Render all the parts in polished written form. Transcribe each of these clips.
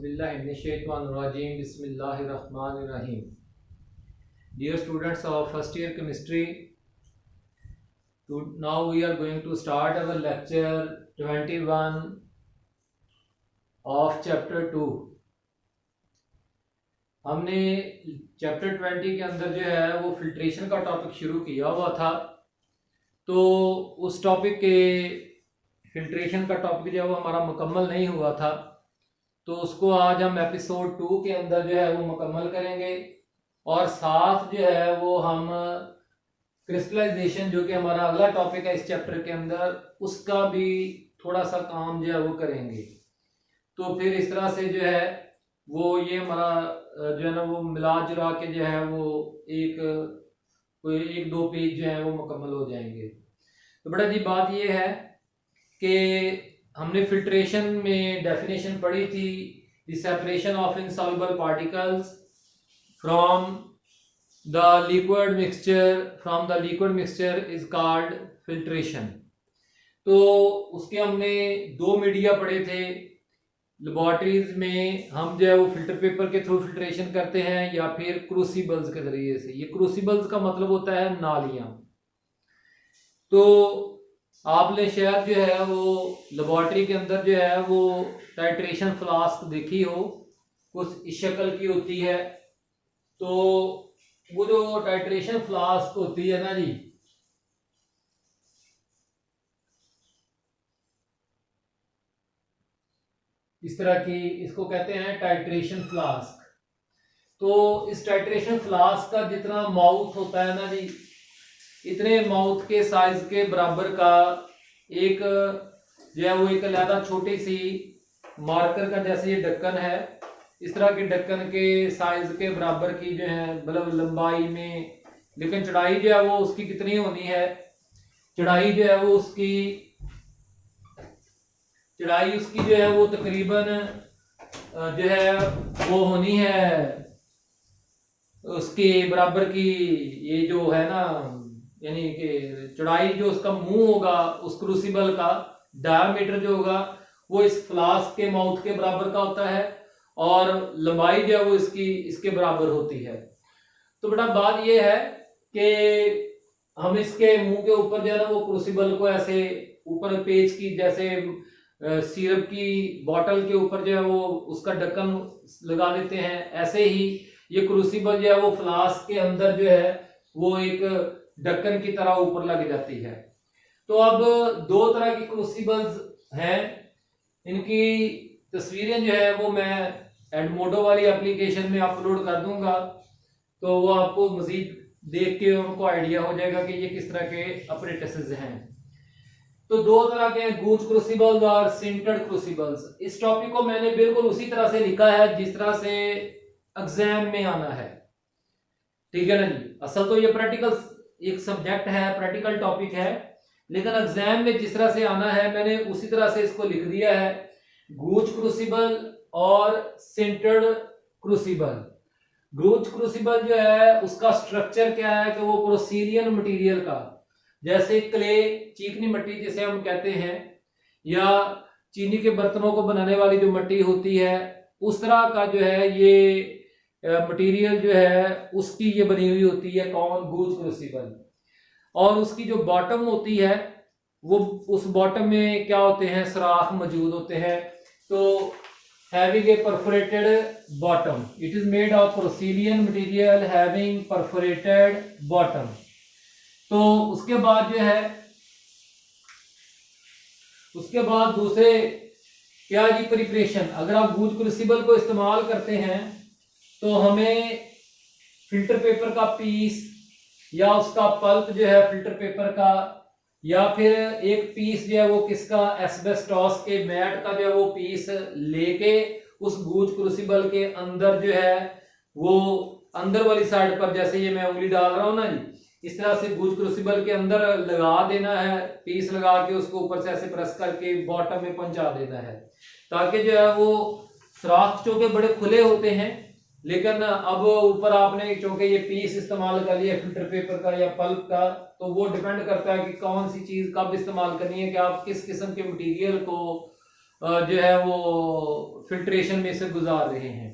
Auzubillahiminash-shaytanir-rajim. Bismillahir-rahmanir-rahim. Dear students of first year chemistry, now we are going to start our lecture 21 of chapter 2. हमने chapter 20 के अंदर जो है वो filtration का टॉपिक शुरू किया हुआ था, तो उस टॉपिक के फिल्ट्रेशन का टॉपिक जो है वो हमारा मुकम्मल नहीं हुआ था, तो उसको आज हम एपिसोड 2 के अंदर जो है वो मुकम्मल करेंगे। और साथ जो है वो हम क्रिस्टलाइजेशन, जो कि हमारा अगला टॉपिक है इस चैप्टर के अंदर, उसका भी थोड़ा सा काम जो है वो करेंगे। तो फिर इस तरह से जो है वो ये हमारा जो है ना वो मिला जुला के जो है वो एक दो पेज जो है वो मुकम्मल हो जाएंगे। तो बड़ा जी बात ये है कि हमने फिल्ट्रेशन में डेफिनेशन पढ़ी थी, the separation of insoluble particles from the liquid mixture is called filtration. तो उसके हमने दो मीडिया पढ़े थे। लेबोरेटरीज में हम जो है वो फिल्टर पेपर के थ्रू फिल्ट्रेशन करते हैं या फिर क्रूसिबल्स के जरिए से। ये क्रूसिबल्स का मतलब होता है नालियां। तो आपने शायद जो है वो लेबोरेटरी के अंदर जो है वो टाइट्रेशन फ्लास्क देखी हो, कुछ इस शक्ल की होती है। तो वो जो टाइट्रेशन फ्लास्क होती है ना जी, इस तरह की, इसको कहते हैं टाइट्रेशन फ्लास्क। तो इस टाइट्रेशन फ्लास्क का जितना माउथ होता है ना जी, इतने माउथ के साइज के बराबर का एक जो है वो एक अलग छोटी सी मार्कर का, जैसे ये ढक्कन है, इस तरह के ढक्कन के साइज के बराबर की जो है मतलब लंबाई में, लेकिन चौड़ाई जो है वो उसकी कितनी होनी है, चौड़ाई जो है वो उसकी जो है वो तकरीबन जो है वो होनी है उसके बराबर की। ये जो है ना, यानी कि चौड़ाई जो उसका मुंह होगा उस क्रूसिबल का, डायमीटर जो होगा वो इस फ्लास्क के माउथ के बराबर का होता है और लंबाई जो है वो इसके बराबर होती है। तो बेटा बात ये है कि हम इसके मुंह के ऊपर जो है ना वो क्रूसिबल को ऐसे ऊपर पेज की, जैसे सिरप की बोतल के ऊपर जो है वो उसका ढक्कन लगा देते हैं, ऐसे ही ये क्रूसिबल जो है वो फ्लास्क के अंदर जो है वो एक ढक्कन की तरह ऊपर लग जाती है। तो अब दो तरह की क्रूसिबल्स हैं, इनकी तस्वीरें जो है वो मैं एडमोडो वाली एप्लीकेशन में अपलोड कर दूंगा, तो वो आपको मजीद देख के उनको आइडिया हो जाएगा कि ये किस तरह के अप्रेटिसेस हैं। तो दो तरह के गूंज क्रूसिबल्स और सिंटर्ड क्रूसिबल्स। इस टॉपिक को मैंने बिल्कुल उसी तरह से लिखा है जिस तरह से एग्जाम में आना है, ठीक है ना जी। असल तो ये प्रैक्टिकल एक सब्जेक्ट है, प्रैक्टिकल टॉपिक है, लेकिन एग्जाम में जिस तरह से आना है मैंने उसी तरह से इसको लिख दिया है। गूंज क्रूसिबल और सिंटर्ड क्रूसिबल। गूंज क्रूसिबल जो है उसका स्ट्रक्चर क्या है कि वो पोरोसिलियन मटेरियल का, जैसे क्ले, चीकनी मिट्टी जिसे हम कहते हैं, या चीनी के बर्तनों को बनाने वाली जो मिट्टी होती है, उस तरह का जो है ये मटेरियल जो है उसकी ये बनी हुई होती है कौन, गूंज क्रूसिबल। और उसकी जो बॉटम होती है वो, उस बॉटम में क्या होते हैं, सुराख मौजूद होते हैं। तो having a perforated bottom, it is made of porcelain material having perforated bottom। तो उसके बाद जो है, उसके बाद दूसरे क्या जी, प्रिपरेशन। अगर आप गूंज क्रूसिबल को इस्तेमाल करते हैं तो हमें फिल्टर पेपर का पीस या उसका पल्प जो है फिल्टर पेपर का, या फिर एक पीस जो है वो किसका, एस्बेस्टॉस के मैट का जो है वो पीस लेके उस गूंज क्रूसिबल के अंदर जो है वो अंदर वाली साइड पर, जैसे ये मैं उंगली डाल रहा हूं ना जी, इस तरह से गूंज क्रूसिबल के अंदर लगा देना है, पीस लगा के उसको ऊपर से ऐसे प्रेस करके बॉटम में पहुंचा देना है, ताकि जो है वो सुराख चूंकि बड़े खुले होते हैं, लेकिन अब ऊपर आपने चूंकि ये पीस इस्तेमाल कर लिया फिल्टर पेपर का या पल्प का, तो वो डिपेंड करता है कि कौन सी चीज कब इस्तेमाल करनी है, कि आप किस किस्म के मटेरियल को जो है वो फिल्ट्रेशन में से गुजार रहे हैं।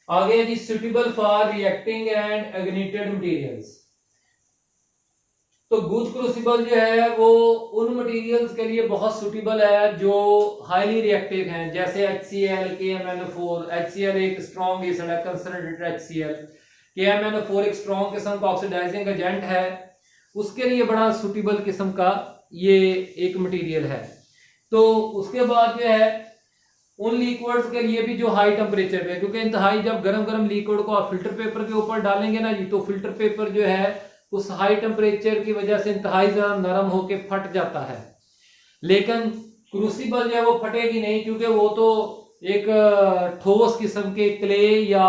आगे जी, suitable for reacting and ignited materials. तो गूज क्रूसिबल जो है वो उन मटेरियल्स के लिए बहुत सुटेबल है जो हाईली रिएक्टिव हैं, जैसे HCl, KMnO4। HCl एक स्ट्रॉन्ग एसिड है, कंसंट्रेटेड HCl। KMnO4 एक स्ट्रॉन्ग किस्म का ऑक्सीडाइजिंग एजेंट है, उसके लिए बड़ा सुटेबल किस्म का ये एक मटेरियल है। तो उसके बाद जो है उन लिक्विड्स के लिए भी जो हाई टेम्परेचर पे, क्योंकि इंतहाई जब गरम गरम लिक्विड को आप फिल्टर पेपर के ऊपर डालेंगे ना जी, तो फिल्टर पेपर जो है उस हाई टेम्परेचर की वजह से इंतहाई ज्यादा नरम होके फट जाता है। लेकिन क्रूसिबल जो है वो फटेगी नहीं, क्योंकि वो तो एक ठोस किस्म के क्ले या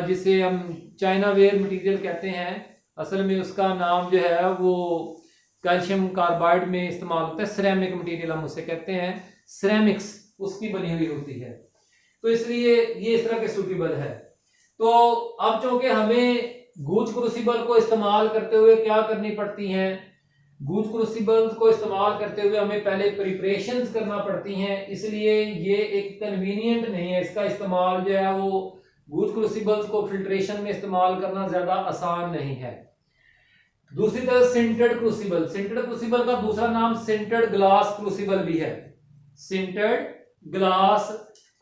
जिसे हम चाइना वेयर मटेरियल कहते हैं, असल में उसका नाम जो है वो कैल्शियम कार्बाइड में इस्तेमाल होता है, सिरेमिक मटेरियल हम उसे कहते हैं, सिरेमिक्स उसकी बनी हुई होती है। तो इसलिए ये इस तरह के सूटेबल है। तो अब चूंकि हमें गूज क्रूसिबल को इस्तेमाल करते हुए क्या करनी पड़ती हैं, गूज क्रूसिबल को इस्तेमाल करते हुए हमें पहले प्रिपरेशंस करना पड़ती हैं, इसलिए ये एक कन्वीनियंट नहीं है। इसका इस्तेमाल जो है वो गूज क्रूसिबल्स को फिल्ट्रेशन में इस्तेमाल करना ज्यादा आसान नहीं है। दूसरी तरफ सिंटर्ड क्रूसिबल, सिंटर्ड क्रूसिबल का दूसरा नाम सिंटर्ड ग्लास क्रूसिबल भी है, सिंटर्ड ग्लास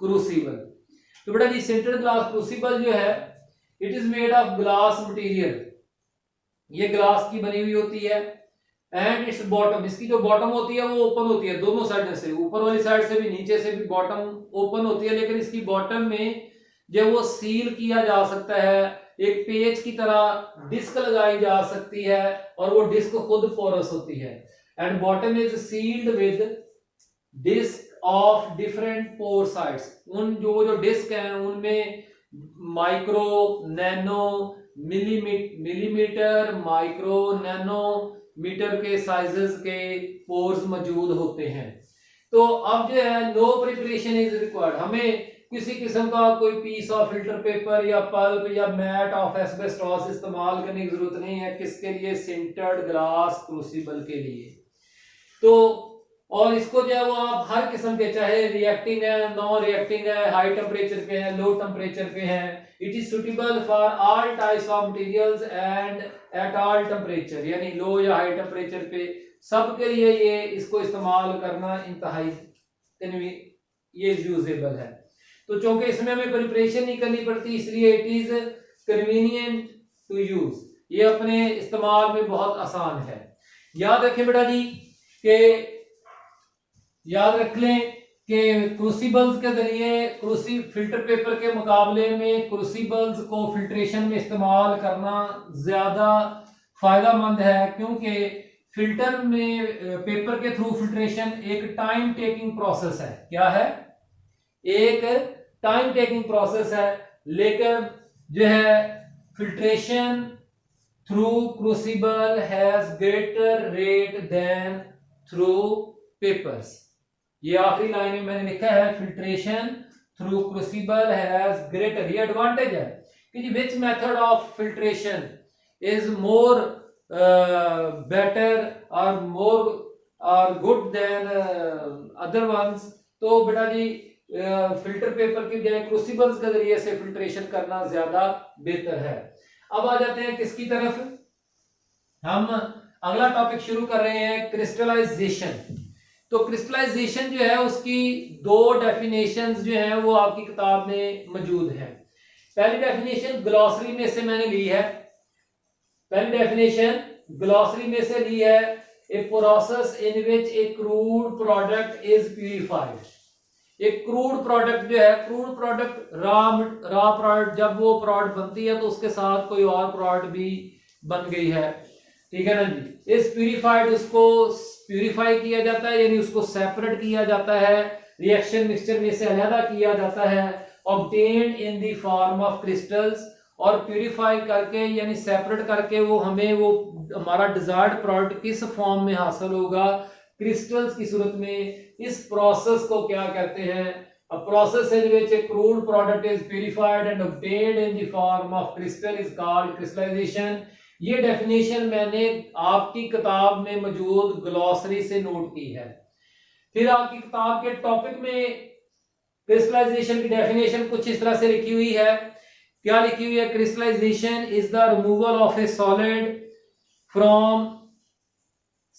क्रूसिबल। तो बेटा जी, सिंटर्ड ग्लास क्रूसिबल जो है it is made of glass material, ये ग्लास की बनी हुई होती है। एंड इट्स बॉटम, इसकी जो बॉटम होती है वो ओपन होती है दोनों साइड से, ऊपर वाली साइड से भी नीचे से भी बॉटम ओपन होती है, लेकिन इसकी बॉटम में जो वो सील किया जा सकता है, एक पेज की तरह डिस्क लगाई जा सकती है और वो डिस्क खुद पोरस होती है। And bottom is sealed with disc of different pore sides, उन जो डिस्क हैं उनमें micro, nano, millimetre, micro, nano metre के साइजेस के पोर्स मौजूद होते हैं। तो अब जो है नो प्रिपरेशन इज रिक्वायर्ड, हमें किसी किस्म का कोई पीस ऑफ फिल्टर पेपर या पल्प या मैट ऑफ एस्बेस्टॉस इस्तेमाल करने की जरूरत नहीं है। किसके लिए? सिंटर्ड ग्लास क्रूसिबल के लिए। तो और इसको जो है वो आप हर किस्म के, चाहे रिएक्टिंग है, नॉन रिएक्टिंग है, हाई टेम्परेचर पे है, लो टेम्परेचर पे है, it is suitable for all types of materials and at all temperature, यानी लो या हाई टेम्परेचर पे सबके लिए ये इसको इस्तेमाल करना इंतहाई ये यूजेबल है। तो चूंकि इसमें हमें प्रिपरेशन नहीं करनी पड़ती, इसलिए it is convenient to use, ये अपने इस्तेमाल में बहुत आसान है। याद रखें बेटा जी कि याद रख लें कि क्रूसिबल्स के जरिए फिल्टर पेपर के मुकाबले में क्रूसिबल्स को फिल्ट्रेशन में इस्तेमाल करना ज्यादा फायदेमंद है, क्योंकि फिल्टर में पेपर के थ्रू फिल्ट्रेशन एक टाइम टेकिंग प्रोसेस है। क्या है? एक टाइम टेकिंग प्रोसेस है, लेकिन जो है filtration through crucible has greater rate than through papers. ये आखिरी लाइन में मैंने लिखा है, filtration through crucible has greater, ये एडवांटेज है कि which method of filtration is more better और मोर और गुड देन अदर वंस। तो बेटा जी फिल्टर पेपर की बजाय क्रूसिबल्स के जरिए से फिल्ट्रेशन करना ज्यादा बेहतर है। अब आ जाते हैं किसकी तरफ, हम अगला टॉपिक शुरू कर रहे हैं, क्रिस्टलाइजेशन। तो क्रिस्टलाइजेशन जो है उसकी दो डेफिनेशंस जो है वो आपकी किताब में मौजूद है। पहली डेफिनेशन ग्लॉसरी में से मैंने ली है, पहली डेफिनेशन ग्लॉसरी में से ली है, a process in which A crude product is purified. एक क्रूड प्रोडक्ट जो है, क्रूड प्रोडक्ट रॉ प्रोडक्ट, जब वो प्रोडक्ट बनती है तो उसके साथ कोई और प्रोडक्ट भी बन गई है, ठीक है ना जी। इस प्यूरिफाइड, उसको प्यूरिफाई किया जाता है, यानी उसको सेपरेट किया जाता है, रिएक्शन मिक्सचर में से अलग किया जाता है, obtained in the form of crystals, और प्यूरिफाई करके यानी सेपरेट करके वो हमें वो हमारा डिजायर्ड प्रोडक्ट किस फॉर्म में हासिल होगा, क्रिस्टल्स की सूरत में। इस प्रोसेस को क्या कहते हैं? A process in which a crude product is purified and obtained in the form of crystal is called crystallization। ये डेफिनेशन मैंने आपकी किताब में मौजूद ग्लॉसरी से नोट की है। फिर आपकी किताब के टॉपिक में क्रिस्टलाइजेशन की डेफिनेशन कुछ इस तरह से लिखी हुई है। क्या लिखी हुई है? Crystallization is the removal of a solid from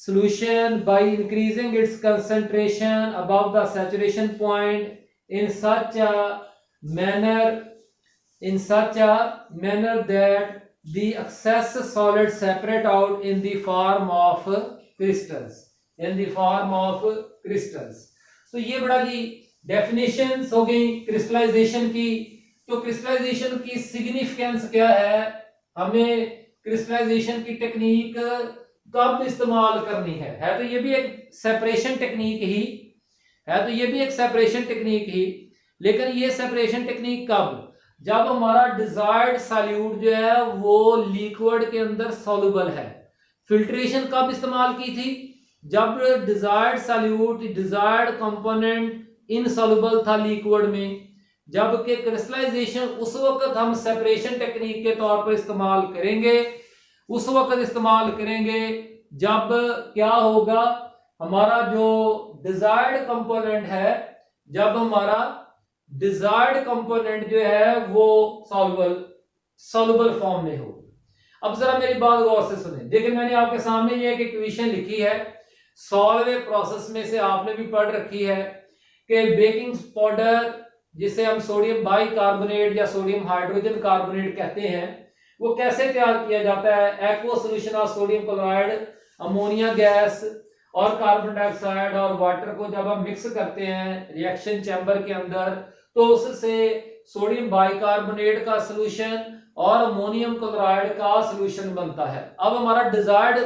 solution by increasing its concentration above the saturation point in such a manner that the excess solid separate out in the form of crystals, तो ये बड़ा जी definitions हो गई crystallisation की। तो crystallisation की significance क्या है, हमें क्रिस्टलाइजेशन की टेक्निक कब इस्तेमाल करनी है तो ये भी एक सेपरेशन टेक्निक ही लेकिन ये सेपरेशन टेक्निक कब, जब हमारा डिजायर्ड सॉल्यूट जो है वो लिक्विड के अंदर सॉल्युबल है। फिल्ट्रेशन कब इस्तेमाल की थी, जब desired solute, desired component insoluble था लिक्विड में। जबकि क्रिस्टलाइजेशन उस वक्त हम सेपरेशन टेक्निक के तौर पर इस्तेमाल करेंगे, उस वक्त इस्तेमाल करेंगे जब क्या होगा, हमारा जो डिजायर्ड कंपोनेंट है, जब हमारा डिजायर्ड कंपोनेंट जो है वो सॉल्युबल फॉर्म में हो। अब जरा मेरी बात गौर से सुने। देखिए मैंने आपके सामने ये एक इक्वेशन लिखी है, सॉल्वे प्रोसेस में से आपने भी पढ़ रखी है कि बेकिंग पाउडर जिसे हम सोडियम बाइकार्बोनेट या सोडियम हाइड्रोजन कार्बोनेट कहते हैं, वो कैसे तैयार किया जाता है। Aqua solution of sodium chloride, ammonia gas और कार्बन डाइऑक्साइड और वाटर को जब हम मिक्स करते हैं रिएक्शन चैम्बर के अंदर, तो उससे सोडियम बाइकार्बोनेट का सॉल्यूशन और अमोनियम क्लोराइड का सॉल्यूशन बनता है। अब हमारा डिजायर्ड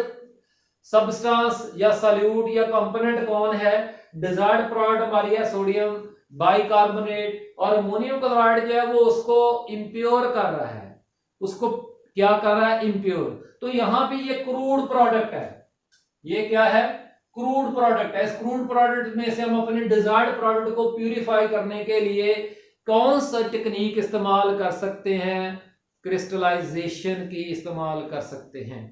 सब्सटेंस या सॉल्यूट या कंपोनेंट कौन है, डिजायर्ड प्रोडक्ट हमारी है सोडियम बाइकार्बोनेट, और अमोनियम क्लोराइड जो है वो उसको इंप्योर कर रहा है, उसको क्या कर रहा है, इंप्योर। तो यहां पे ये क्रूड प्रोडक्ट है, ये क्या है, क्रूड प्रोडक्ट है। इस क्रूड प्रोडक्ट में से हम अपने डिजायर्ड प्रोडक्ट को प्यूरिफाई करने के लिए कौन सा टेक्निक इस्तेमाल कर सकते हैं, क्रिस्टलाइजेशन की इस्तेमाल कर सकते हैं।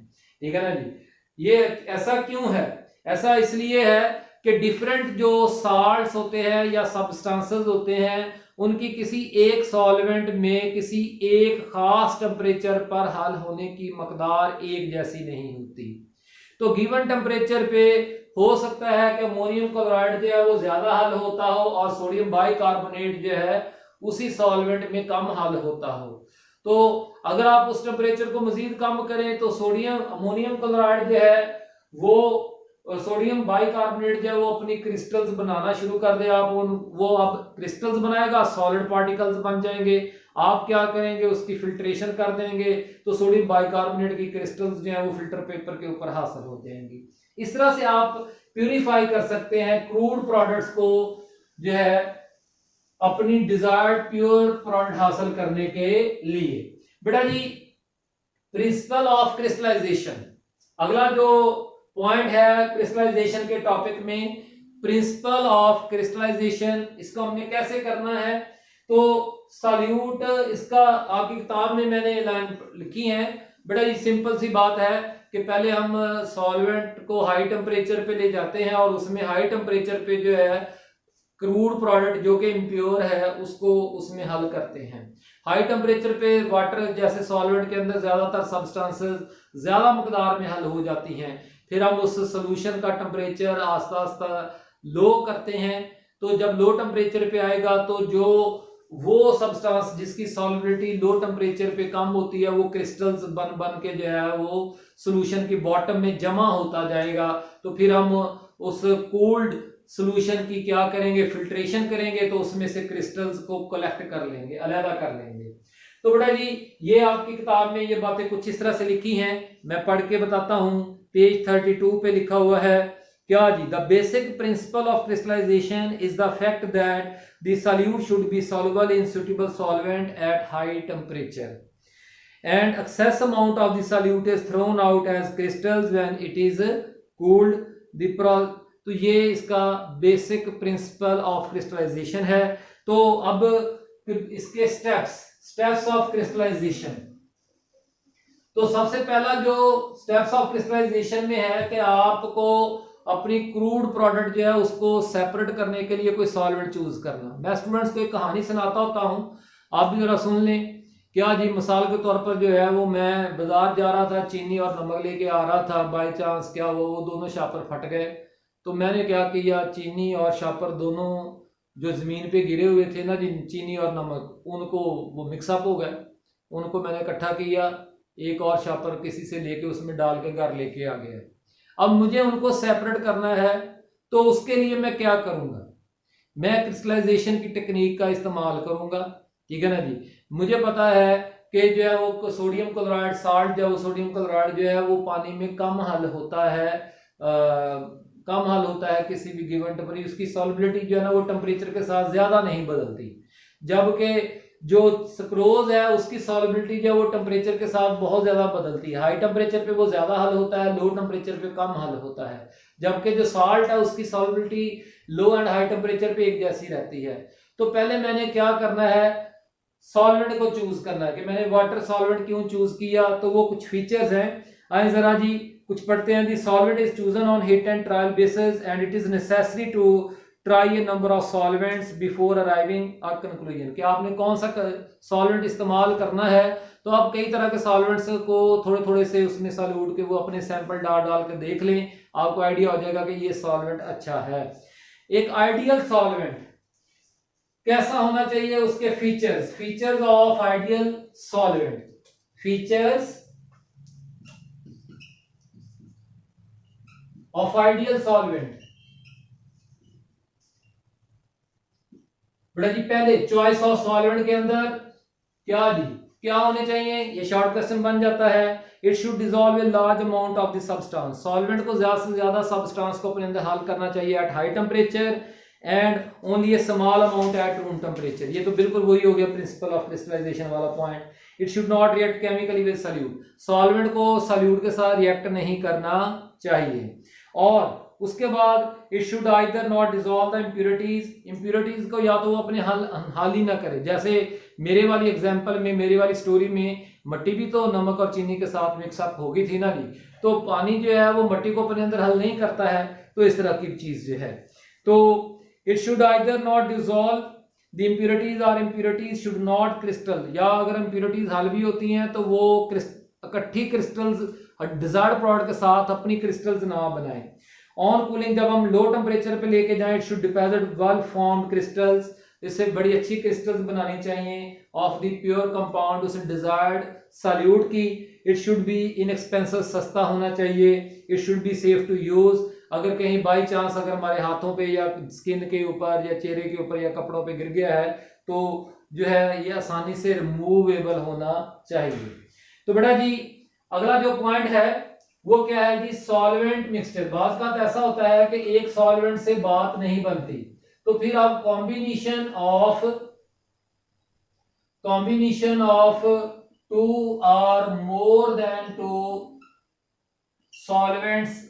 ठीक है ना जी। ये ऐसा क्यों है, ऐसा इसलिए है कि डिफरेंट जो साल्ट्स होते हैं या सब्सटेंसेस होते हैं, उनकी किसी एक सॉल्वेंट में किसी एक खास टेम्परेचर पर हल होने की मकदार एक जैसी नहीं होती। तो गिवन टेम्परेचर पे हो सकता है कि अमोनियम क्लोराइड जो है वो ज्यादा हल होता हो और सोडियम बाइकार्बोनेट जो है उसी सॉल्वेंट में कम हल होता हो। तो अगर आप उस टेम्परेचर को मजीद कम करें तो सोडियम अमोनियम क्लोराइड जो है वो, सोडियम बाइकार्बोनेट जो है वो अपनी क्रिस्टल्स बनाना शुरू कर दे। आप वो अब क्रिस्टल्स बनाएगा, सॉलिड पार्टिकल्स बन जाएंगे। आप क्या करेंगे, उसकी फिल्ट्रेशन कर देंगे तो सोडियम बाइकार्बोनेट की क्रिस्टल्स जो है वो फिल्टर पेपर के ऊपर हासिल हो जाएंगी। इस तरह से आप प्यूरिफाई कर सकते हैं क्रूड प्रोडक्ट्स को जो है अपनी डिजायर्ड प्योर प्रोडक्ट हासिल करने के लिए। बेटा जी प्रिंसिपल ऑफ क्रिस्टलाइजेशन, अगला जो पॉइंट है क्रिस्टलाइजेशन के टॉपिक में, प्रिंसिपल ऑफ क्रिस्टलाइजेशन, इसको हमने कैसे करना है। तो सॉल्यूट, इसका आपकी किताब में मैंने लाइन लिखी है। बड़ा ही सिंपल सी बात है कि पहले हम सॉल्वेंट को हाई टेम्परेचर पे ले जाते हैं और उसमें हाई टेम्परेचर पे जो है क्रूड प्रोडक्ट जो कि इम्प्योर है उसको उसमें हल करते हैं। हाई टेम्परेचर पे वाटर जैसे सॉल्वेंट के अंदर ज्यादातर सब्सटेंसेस ज्यादा मकदार में हल हो जाती हैं। फिर हम उस सोल्यूशन का टेम्परेचर आस्ता आस्ता लो करते हैं। तो जब लो टेम्परेचर पे आएगा तो जो वो सब्सटेंस जिसकी सॉल्युबिलिटी लो टेम्परेचर पे कम होती है वो क्रिस्टल्स बन बन के जो है वो सोल्यूशन की बॉटम में जमा होता जाएगा। तो फिर हम उस कोल्ड सोल्यूशन की क्या करेंगे, फिल्ट्रेशन करेंगे, तो उसमें से क्रिस्टल्स को कलेक्ट कर लेंगे, अलग कर लेंगे। तो बेटा जी ये आपकी किताब में ये बातें कुछ इस तरह से लिखी हैं, मैं पढ़ के बताता हूं। पेज 32 पे लिखा हुआ है क्या जी, the basic principle of crystallisation is the fact that the solute should be soluble in suitable solvent at high temperature and excess amount of the solute is thrown out as crystals when it is cooled. तो ये इसका basic principle of crystallisation है। तो अब इसके steps of crystallization, तो सबसे पहला जो स्टेप्स ऑफ क्रिस्टलाइजेशन में है कि आपको अपनी क्रूड प्रोडक्ट जो है उसको सेपरेट करने के लिए कोई सॉल्वेंट चूज करना। मैं स्टूडेंट्स को एक कहानी सुनाता होता हूँ, आप भी जरा सुन लें। क्या जी, मिसाल के तौर पर जो है वो मैं बाजार जा रहा था, चीनी और नमक लेके आ रहा था, बाई चांस क्या वो दोनों शापर फट गए। तो मैंने क्या किया, चीनी और शापर दोनों जो जमीन पे गिरे हुए थे ना जी, चीनी और नमक, उनको वो मिक्सअप हो गए, उनको मैंने इकट्ठा किया, एक और शापर किसी से लेके उसमें डाल के घर लेके आ गया। अब मुझे उनको सेपरेट करना है, तो उसके लिए मैं क्या करूंगा, मैं क्रिस्टलाइजेशन की टेक्निक का इस्तेमाल करूंगा, ठीक है ना जी। मुझे पता है कि जो है वो सोडियम क्लोराइड साल्ट जो है, वो सोडियम क्लोराइड जो है वो पानी में कम हल होता है, कम हल होता है किसी भी गिवन टेम्परेचर, उसकी सॉल्युबिलिटी जो है ना वो टेम्परेचर के साथ ज्यादा नहीं बदलती, जबकि जो सक्रोज है उसकी सॉल्युबिलिटी जो है वो टेम्परेचर के साथ बहुत ज्यादा बदलती है। हाई टेम्परेचर पे वो ज्यादा हल होता है, लो टेम्परेचर पे कम हल होता है, जबकि जो साल्ट है उसकी solubility low and high temperature पे एक जैसी रहती है। तो पहले मैंने क्या करना है, सॉल्वेंट को चूज करना है कि मैंने वाटर सॉल्वेंट क्यों चूज किया, तो वो कुछ फीचर्स हैं, आए जरा जी कुछ पढ़ते हैं। The solvent is chosen on hit and trial basis and it is necessary to try a number of solvents before arriving a conclusion, कि आपने कौन सा सॉल्वेंट इस्तेमाल करना है। तो आप कई तरह के सॉल्वेंट्स को थोड़े थोड़े से उसमें सॉल्यूट के वो अपने सैंपल डाल डाल के देख लें, आपको आइडिया हो जाएगा कि ये सॉल्वेंट अच्छा है। एक आइडियल सॉल्वेंट कैसा होना चाहिए, उसके features, features of ideal solvent, features of ideal solvent. बेटा जी पहले चॉइस ऑफ सॉल्वेंट के अंदर क्या दी, क्या होने चाहिए, ये शॉर्ट क्वेश्चन बन जाता है। It should dissolve a large amount of the substance, solvent को ज्यादा से ज्यादा सब्सटेंस को अपने अंदर हल करना चाहिए eight high temperature and only A small amount at room temperature. ये तो बिल्कुल वही हो गया प्रिंसिपल ऑफ क्रिस्टलाइजेशन वाला point. It should not react chemically with solute, solvent को सॉल्यूट के साथ रिएक्ट नहीं करना चाहिए। और उसके बाद it should either not dissolve the impurities, impurities को या तो वो अपने हल ही ना करे। जैसे मेरे वाली एग्जांपल में, मेरे वाली स्टोरी में मट्टी भी तो नमक और चीनी के साथ मिक्सअप हो गई थी ना जी, तो पानी जो है वो मट्टी को अपने अंदर हल नहीं करता है, तो इस तरह की चीज जो है। तो it should either not dissolve the impurities और इम्प्योरिटीज शुड नॉट क्रिस्टल, या अगर इम्प्योरिटीज हल भी होती हैं तो वो इकट्ठी क्रिस्टल्स डिजायर्ड प्रोडक्ट के साथ अपनी क्रिस्टल्स ना बनाए। ऑन कूलिंग जब हम लो टेम्परेचर पे लेके जाएं, it should deposit well formed crystals, इससे बड़ी अच्छी क्रिस्टल्स बनानी चाहिए ऑफ द प्योर कंपाउंड उस डिजायर्ड सॉल्यूट की। इट शुड बी इनएक्सपेंसिव, सस्ता होना चाहिए। It should be safe to use, अगर कहीं बाई चांस अगर हमारे हाथों पे या स्किन के ऊपर या चेहरे के ऊपर या कपड़ों पे गिर गया है तो जो है ये आसानी से रिमूवेबल होना चाहिए। तो बेटा जी अगला जो पॉइंट है वो क्या है जी, सॉल्वेंट मिक्सचर। बात का ऐसा होता है कि एक सॉल्वेंट से बात नहीं बनती, तो फिर आप कॉम्बिनेशन ऑफ टू और मोर देन टू सॉल्वेंट्स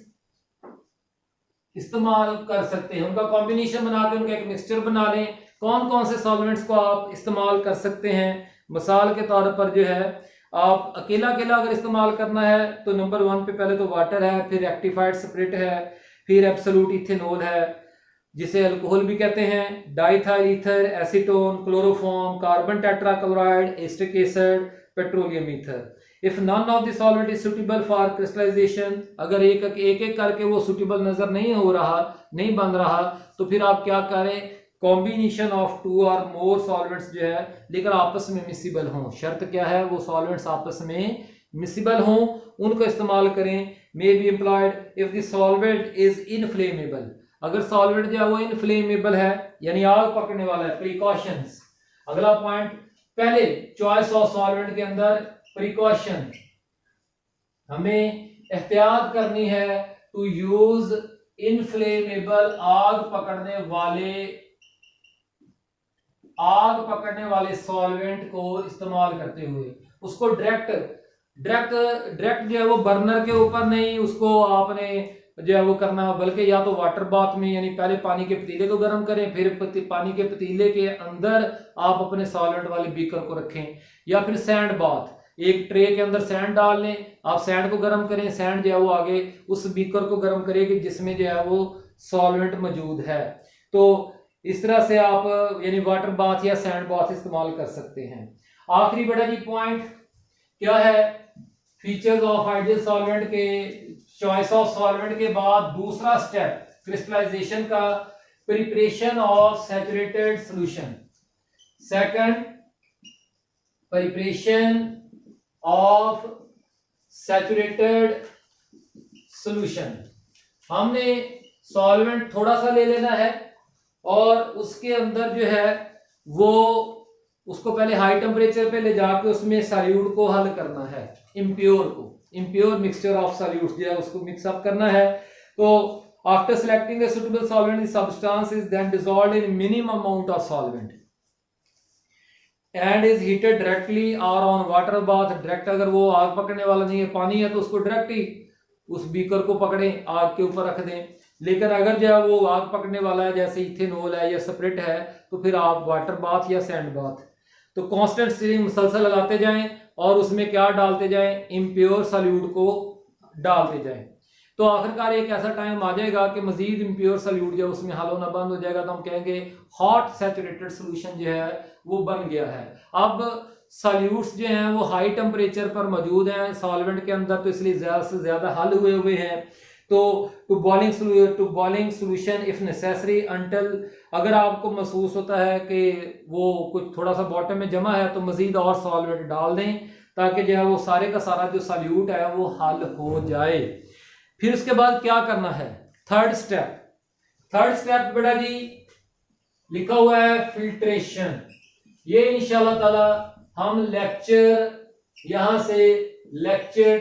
इस्तेमाल कर सकते हैं, उनका कॉम्बिनेशन बना के उनका एक मिक्सचर बना लें। कौन कौन से सॉल्वेंट्स को आप इस्तेमाल कर सकते हैं, मिसाल के तौर पर जो है आप अकेला अकेला अगर इस्तेमाल करना है तो नंबर 1 पे पहले तो वाटर है, फिर रेक्टिफाइड स्पिरिट है, फिर एब्सोल्यूट इथेनॉल है जिसे अल्कोहल भी कहते हैं, diethyl ether, acetone, chloroform, carbon tetrachloride, acetic acid, petroleum ether. If none of the solvent is suitable for crystallization, अगर एक एक करके वो सुटेबल नजर नहीं हो रहा, नहीं बन रहा, तो फिर आप क्या करें, कॉम्बिनेशन ऑफ टू और मोर सॉल्वेंट्स जो है लेकर आपस में मिसिबल हों। शर्त क्या है, वो सॉल्वेंट्स आपस में मिसिबल हों, उनको इस्तेमाल करें। May be employed if the solvent is inflammable, अगर सॉल्वेंट जो है वो इनफ्लेमेबल है यानी आग पकड़ने वाला है। प्रिकॉशंस, अगला पॉइंट, पहले चॉइस ऑफ सॉल्वेंट के अंदर प्रिकॉशन, हमें एहतियात करनी है टू यूज इनफ्लेमेबल, आग पकड़ने वाले सॉल्वेंट को इस्तेमाल करते हुए। उसको डायरेक्ट जो है वो बर्नर के ऊपर नहीं उसको आपने जो है वो करना, बल्कि या तो वाटर बाथ में यानी पहले पानी के पतीले को गर्म करें, फिर पानी के पतीले के अंदर आप अपने सॉल्वेंट वाले बीकर को रखें, या फिर सैंड बाथ एक ट्रे के अंदर सैंड डाल लें, आप सैंड को गर्म करें, सैंड जो है वो आगे उस बीकर को गर्म करेगी जिसमें जो है वो सॉल्वेंट मौजूद है। तो इस तरह से आप यानी वाटर बाथ या सैंड बाथ इस्तेमाल कर सकते हैं। आखिरी बड़ा जी पॉइंट क्या है, फीचर्स ऑफ आइडियल सॉल्वेंट के, चॉइस ऑफ सॉल्वेंट के बाद दूसरा स्टेप क्रिस्टलाइजेशन का, preparation of saturated solution. Second, preparation of saturated solution. हमने सॉल्वेंट थोड़ा सा ले लेना है और उसके अंदर जो है वो उसको पहले हाई टेम्परेचर पे ले जाके उसमें सॉल्यूट को हल करना है, इम्प्योर मिक्सचर ऑफ सॉल्यूट्स जो है उसको मिक्सअप करना है। तो after selecting a suitable solvent, the substance is then dissolved in minimum amount of solvent and is heated directly or on water bath। Direct अगर वो आग पकड़ने वाला नहीं है, पानी है, तो उसको डायरेक्ट ही उस बीकर को पकड़ें, आग के ऊपर रख दें। लेकिन अगर जो है वो आग पकड़ने वाला है, जैसे इथेनॉल है या स्प्रिट है, तो फिर आप वाटर बाथ या सैंड बाथ। तो कांस्टेंट स्टीरिंग मुसलसल लगाते जाएं और उसमें क्या डालते जाएं, इम्प्योर सॉल्यूट को डालते जाएं। तो आखिरकार एक ऐसा टाइम आ जाएगा कि मजीद इम्प्योर सॉल्यूट जो उसमें हल होना बंद हो जाएगा, तो हम कहेंगे हॉट सैचुरेटेड सॉल्यूशन जो है वो बन गया है। अब सॉल्यूट्स जो हैं वो हाई टेम्परेचर पर मौजूद हैं सॉल्वेंट के अंदर, तो इसलिए ज़्यादा से ज़्यादा हल हुए हैं। तो to boiling solution if necessary until, अगर आपको महसूस होता है कि वो कुछ थोड़ा सा बॉटम में जमा है, तो मजीद और सॉल्वेंट डाल दें ताकि जो है वो सारे का सारा जो सॉल्यूट है वो हल हो जाए। फिर उसके बाद क्या करना है, थर्ड स्टेप बेटा जी लिखा हुआ है फिल्ट्रेशन। ये इंशाल्लाह ताला हम लेक्चर यहां से लेक्चर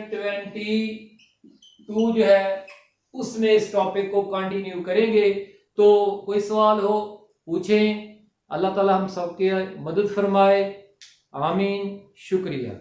22 जो है उसमें इस टॉपिक को कंटिन्यू करेंगे। तो कोई सवाल हो पूछें। अल्लाह ताला हम सबके मदद फरमाए। आमीन। शुक्रिया।